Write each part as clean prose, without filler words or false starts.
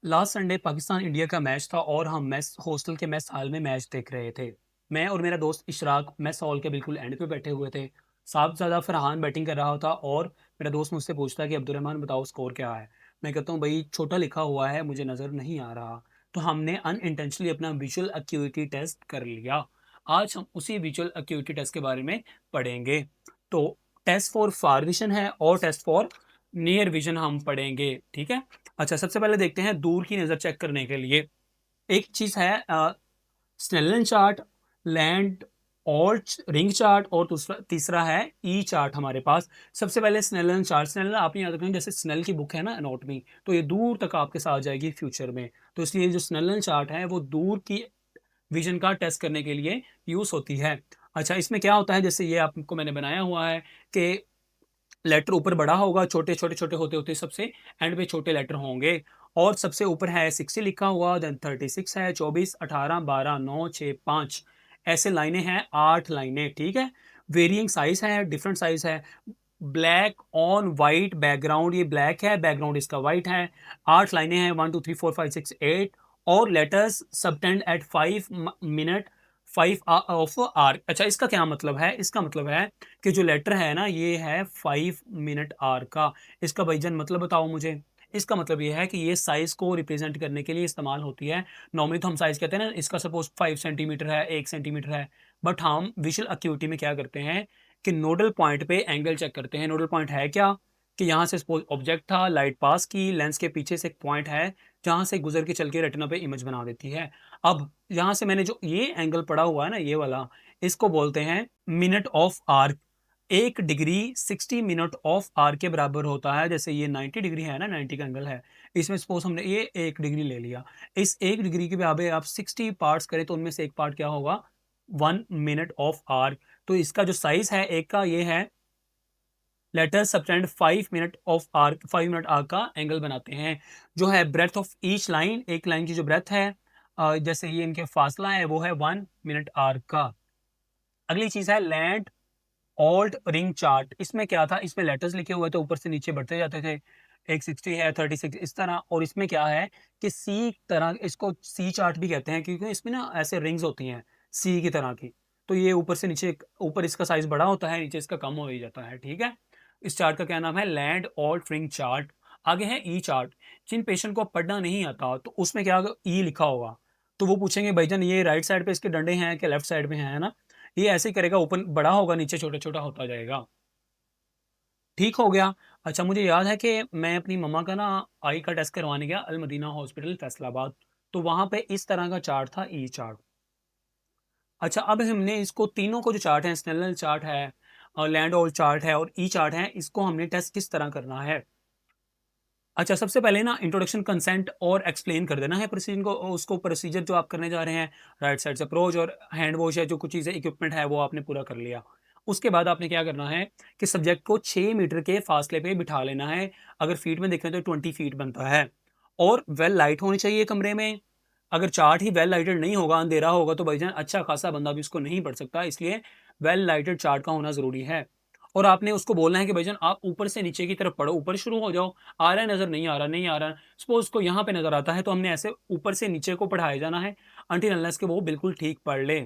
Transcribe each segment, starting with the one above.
Last Sunday Pakistan India का match था और हम मेस हॉस्टल के मेस हॉल में मैच देख रहे थे। मैं और मेरा दोस्त इशराक मेस हॉल के बिल्कुल एंड पे बैठे हुए थे। साहबजादा फरहान बैटिंग कर रहा था और मेरा दोस्त मुझसे पूछता कि अब्दुर्रहमान बताओ स्कोर क्या है। मैं कहता हूँ भाई छोटा लिखा हुआ है मुझे नज़र नहीं आ रहा। तो हमने अनइंटेंशनली अपना विजुअल अक्यूटी टेस्ट कर लिया। आज हम उसी विजुअल अक्यूटी टेस्ट के बारे में पढ़ेंगे। तो टेस्ट फॉर फार विजन है और टेस्ट फॉर नियर विजन हम पढ़ेंगे, ठीक है। अच्छा, सबसे पहले देखते हैं दूर की नज़र चेक करने के लिए। एक चीज़ है Snellen chart, land alt ring chart और दूसरा तीसरा है ई चार्ट हमारे पास। सबसे पहले स्नेलन चार्ट। स्नेलन आप याद रखें जैसे स्नेल की बुक है ना एनाटॉमी, तो ये दूर तक आपके साथ जाएगी फ्यूचर में। तो इसलिए जो स्नेलन चार्ट है वो दूर की विजन का टेस्ट करने के लिए यूज़ होती है। अच्छा, इसमें क्या होता है जैसे ये आपको मैंने बनाया हुआ है कि लेटर ऊपर बड़ा होगा, छोटे छोटे छोटे होते होते सबसे एंड पे छोटे लेटर होंगे। और सबसे ऊपर है 60 लिखा हुआ, देन 36 है, 24, 18, 12, 9, 6, 5 ऐसे लाइनें हैं, 8 लाइनें, ठीक है। वेरियंग साइज है, डिफरेंट साइज है। ब्लैक ऑन वाइट बैकग्राउंड, ये ब्लैक है, बैकग्राउंड इसका वाइट है। 8 लाइनें हैं, 1 2 3 4 5 6 8। और letters subtend at 5 minute 5 of arc. अच्छा, इसका क्या मतलब है? इसका मतलब है कि जो लेटर है ना ये है 5 मिनट आर का। इसका भाईजान मतलब बताओ मुझे। इसका मतलब ये है कि ये साइज को रिप्रेजेंट करने के लिए इस्तेमाल होती है। नॉर्मली तो हम साइज कहते हैं ना, इसका सपोज 5 सेंटीमीटर है, 1 सेंटीमीटर है। बट हम विजुअल अक्यूटी में क्या करते हैं कि नोडल पॉइंट पे एंगल चेक करते हैं। नोडल पॉइंट है क्या कि यहाँ से सपोज ऑब्जेक्ट था, लाइट पास की, लेंस के पीछे से एक पॉइंट है जहाँ से गुजर के चल के रेटिना पे इमेज बना देती है। अब यहाँ से मैंने जो ये एंगल पड़ा हुआ है ना ये वाला, इसको बोलते हैं minute of arc. 1 degree 60 minute of arc के बराबर होता है। जैसे ये 90 डिग्री है ना, 90 का एंगल है। इसमें सपोज हमने ये 1 डिग्री ले लिया। इस 1 डिग्री के बराबर आप 60 पार्ट्स करें तो उनमें से एक पार्ट क्या होगा? 1 मिनट ऑफ आर। तो इसका जो साइज है एक का ये है। Letter subtend 5 minute of arc, 5 minute arc का एंगल बनाते हैं। जो है ब्रेथ ऑफ ईच लाइन, एक लाइन की जो ब्रेथ है, जैसे ये इनके फासला है वो है 1 मिनट आर्क का। अगली चीज है लैंड ऑल्ट रिंग चार्ट। इसमें क्या था, इसमें लेटर्स लिखे हुए थे, ऊपर से नीचे बढ़ते जाते थे। एक 60 है, 36 इस तरह। और इसमें क्या है कि सी तरह, इसको सी चार्ट भी कहते हैं क्योंकि इसमें ना ऐसे रिंग्स होती हैं सी की तरह की। तो ये ऊपर से नीचे, ऊपर इसका साइज बड़ा होता है, नीचे इसका कम हो ही जाता है, ठीक है। इस चार्ट का क्या नाम है? Land alt ring chart. आगे है ई चार्ट। जिन पेशेंट को पढ़ना नहीं आता तो उसमें क्या ई लिखा होगा, तो वो पूछेंगे भाईजान ये राइट साइड पे इसके डंडे हैं कि लेफ्ट साइड में है ना। ये ऐसे ही करेगा, ऊपर बड़ा होगा नीचे छोटा छोटा होता जाएगा। ठीक हो गया। अच्छा, मुझे याद है कि मैं अपनी मम्मा का ना आई का टेस्ट करवाने गया अल मदीना हॉस्पिटल फैसलाबाद। तो वहां पे इस तरह का चार्ट था, ई चार्ट। अच्छा, अब हमने इसको तीनों को जो चार्ट है, स्नेलर चार्ट है और लैंड ऑल चार्ट है और ई चार्ट है, इसको हमने टेस्ट किस तरह करना है। अच्छा, सबसे पहले ना इंट्रोडक्शन, कंसेंट और एक्सप्लेन कर देना है प्रोसीजर को, उसको प्रोसीजर जो आप करने जा रहे हैं। राइट साइड से अप्रोच और हैंड वॉश है, जो कुछ चीज़ें इक्विपमेंट है वो आपने पूरा कर लिया। उसके बाद आपने क्या करना है कि सब्जेक्ट को 6 मीटर के फासले पे बिठा लेना है। अगर फीट में देखें तो 20 फीट बनता है। और वेल लाइट होनी चाहिए कमरे में। अगर चार्ट ही वेल लाइटेड नहीं होगा, अंधेरा होगा, तो भाईजान अच्छा खासा बंदा भी उसको नहीं पढ़ सकता। इसलिए वेल लाइटेड चार्ट का होना ज़रूरी है। और आपने उसको बोलना है कि भाईजान आप ऊपर से नीचे की तरफ पढ़ो, ऊपर शुरू हो जाओ। आ रहा है नज़र, नहीं आ रहा, नहीं आ रहा। सपोज उसको यहाँ पे नज़र आता है तो हमने ऐसे ऊपर से नीचे को पढ़ाया जाना है अनटिल अनलेस के वो बिल्कुल ठीक पढ़ ले।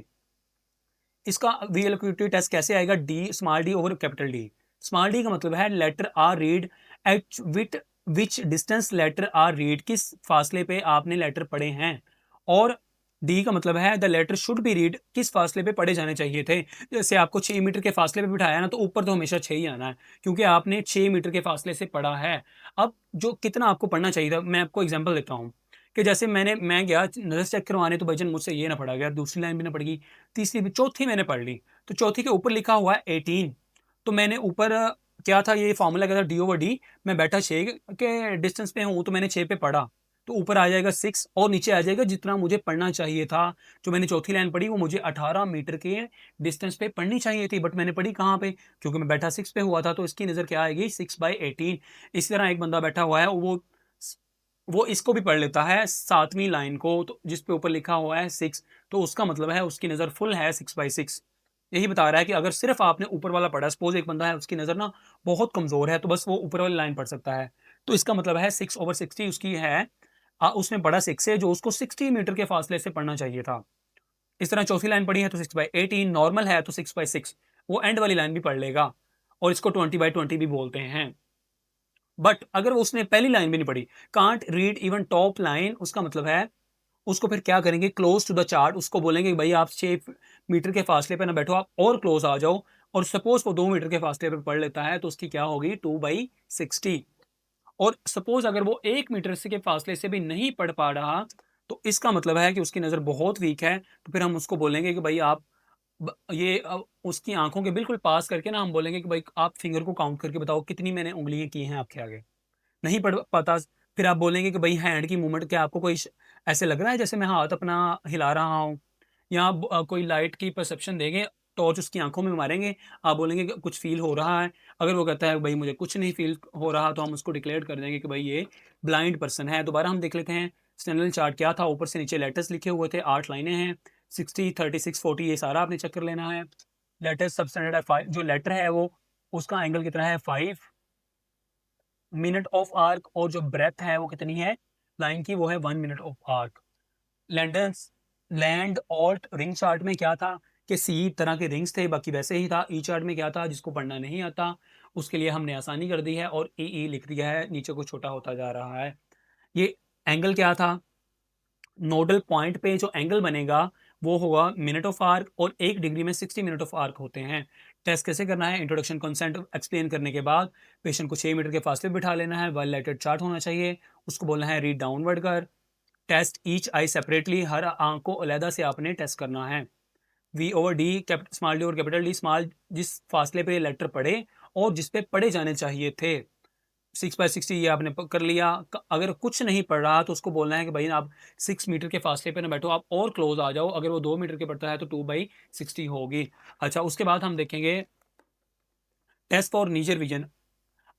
इसका वीएलक्यूटी टेस्ट कैसे आएगा? D, small D over capital D. Small D का मतलब है letter are read at with which distance letter are read, किस फासले पे आपने लेटर पढ़े हैं। और डी का मतलब है the letter should be read, किस फासले पे पढ़े जाने चाहिए थे। जैसे आपको 6 मीटर के फासले पे बिठाया ना, तो ऊपर तो हमेशा 6 ही आना है क्योंकि आपने 6 मीटर के फासले से पढ़ा है। अब जो कितना आपको पढ़ना चाहिए था, मैं आपको एग्जाम्पल देता हूँ कि जैसे मैं गया नजर चेक करवाने, तो भाईजान मुझसे ये ना पढ़ा गया, दूसरी लाइन भी ना पड़ गई, तीसरी भी, चौथी मैंने पढ़ ली। तो चौथी के ऊपर लिखा हुआ है 18। तो मैंने ऊपर क्या था, ये फॉर्मूला क्या था, डी ओवर डी। मैं बैठा 6 के डिस्टेंस पे हूँ तो मैंने 6 पे पढ़ा। तो ऊपर आ जाएगा 6 और नीचे आ जाएगा जितना मुझे पढ़ना चाहिए था। जो मैंने चौथी लाइन पढ़ी वो मुझे 18 मीटर के डिस्टेंस पे पढ़नी चाहिए थी, बट मैंने पढ़ी कहाँ पे? क्योंकि मैं बैठा 6 पे हुआ था, तो इसकी नज़र क्या आएगी? 6/18। इसी तरह एक बंदा बैठा हुआ है, वो इसको भी पढ़ लेता है 7वीं लाइन को, तो जिस पे ऊपर लिखा हुआ है 6, तो उसका मतलब है उसकी नज़र फुल है 6/6। यही बता रहा है कि अगर सिर्फ आपने ऊपर वाला पढ़ा, सपोज एक बंदा है उसकी नज़र ना बहुत कमज़ोर है, तो बस वो ऊपर वाली लाइन पढ़ सकता है। तो इसका मतलब है 6/60 उसकी है उसमें पढ़ा 6 है जो उसको 60 मीटर के फासले से पढ़ना चाहिए था। इस तरह चौथी लाइन पढ़ी है तो 6/18, नॉर्मल है तो 6/6, वो एंड वाली लाइन भी पढ़ लेगा और इसको 20/20 भी बोलते हैं। बट अगर उसने पहली लाइन भी नहीं पढ़ी, can't read even top line, उसका मतलब है उसको फिर क्या करेंगे, क्लोज टू द चार्ट, उसको बोलेंगे कि भाई आप 6 मीटर के फासले पे ना बैठो, आप और क्लोज आ जाओ। और सपोज वो 2 मीटर के फासले पे पढ़ लेता है तो उसकी क्या होगी, 2/60। और सपोज अगर वो 1 मीटर से के फासले से भी नहीं पढ़ पा रहा, तो इसका मतलब है कि उसकी नज़र बहुत वीक है। तो फिर हम उसको बोलेंगे कि भाई आप उसकी आंखों के बिल्कुल पास करके ना हम बोलेंगे कि भाई आप फिंगर को काउंट करके बताओ कितनी मैंने उंगलियां की हैं आपके आगे। नहीं पढ़ पाता, फिर आप बोलेंगे कि भाई हैंड की मूवमेंट क्या आपको कोई ऐसे लग रहा है जैसे मैं हाथ अपना हिला रहा हूँ, या कोई लाइट की परसेप्शन देंगे, टॉर्च उसकी आंखों में मारेंगे, आप बोलेंगे कि कुछ फील हो रहा है। अगर वो कहता है भाई मुझे कुछ नहीं फील हो रहा, तो हम उसको डिक्लेयर कर देंगे कि भाई ये ब्लाइंड पर्सन है। दोबारा हम देख लेते हैं स्टेनल चार्ट क्या था। ऊपर से नीचे लेटर्स लिखे हुए थे, 8 लाइनें हैं, 60, 36, 40, ये सारा आपने चेक कर लेना है। लेटर सब स्टैंडर्ड है 5, जो लेटर है वो उसका एंगल कितना है 5 मिनट ऑफ आर्क, और जो ब्रेथ है वो कितनी है लाइन की, वो है 1 minute of arc. Landers land alt ring chart में क्या था कि सी तरह के रिंग्स थे, बाकी वैसे ही था। ई चार्ट में क्या था, जिसको पढ़ना नहीं आता उसके लिए हमने आसानी कर दी है और ई लिख दिया है, नीचे को छोटा होता जा रहा है। ये एंगल क्या था, नोडल पॉइंट पे जो एंगल बनेगा वो होगा मिनट ऑफ आर्क, और 1 डिग्री में 60 मिनट ऑफ आर्क होते हैं। टेस्ट कैसे करना है, इंट्रोडक्शन कंसेंट एक्सप्लेन करने के बाद पेशेंट को 6 मीटर के फासले बिठा लेना है, वेल लाइटेड चार्ट होना चाहिए, उसको बोलना है रीड डाउनवर्ड कर, टेस्ट ईच आई सेपरेटली, हर आंख को अलहदा से आपने टेस्ट करना है। V over D, small D और कैपिटल डी, स्मॉल जिस फासले पे लेटर पढ़े और जिस पे पढ़े जाने चाहिए थे। 6/60 ये आपने कर लिया। अगर कुछ नहीं पढ़ रहा तो उसको बोलना है कि भाई आप 6 मीटर के फासले पे ना बैठो, आप और क्लोज आ जाओ। अगर वो 2 मीटर के पढ़ता है तो 2/60 होगी। अच्छा, उसके बाद हम देखेंगे टेस्ट फॉर नीजर विजन।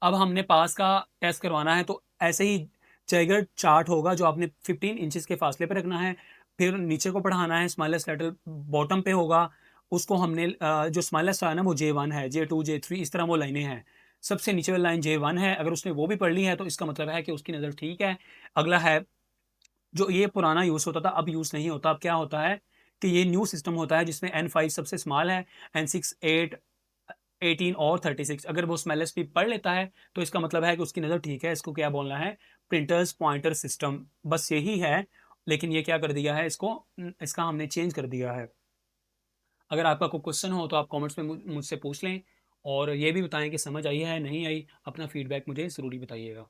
अब हमने पास का टेस्ट करवाना है तो ऐसे ही जैगर चार्ट होगा जो आपने 15 इंचेस के फासले पे रखना है। फिर नीचे को पढ़ाना है, स्मॉलेस्ट लेटर बॉटम पे होगा, उसको हमने जो स्मॉलेस्ट है ना वो J1 है, J2, J3, इस तरह वो लाइनें हैं। सबसे नीचे वाली लाइन J1 है, अगर उसने वो भी पढ़ ली है तो इसका मतलब है कि उसकी नज़र ठीक है। अगला है जो ये पुराना यूज़ होता था, अब यूज़ नहीं होता। अब क्या होता है कि ये न्यू सिस्टम होता है जिसमें N5 सबसे स्मॉल है, N6, 8, 18 और 36। अगर वो स्मेल स्पीड पढ़ लेता है तो इसका मतलब है कि उसकी नज़र ठीक है। इसको क्या बोलना है, प्रिंटर्स पॉइंटर सिस्टम, बस यही है। लेकिन ये क्या कर दिया है, इसको इसका हमने चेंज कर दिया है। अगर आपका कोई क्वेश्चन हो तो आप कमेंट्स में मुझसे पूछ लें, और ये भी बताएं कि समझ आई है नहीं आई। अपना फीडबैक मुझे ज़रूरी बताइएगा।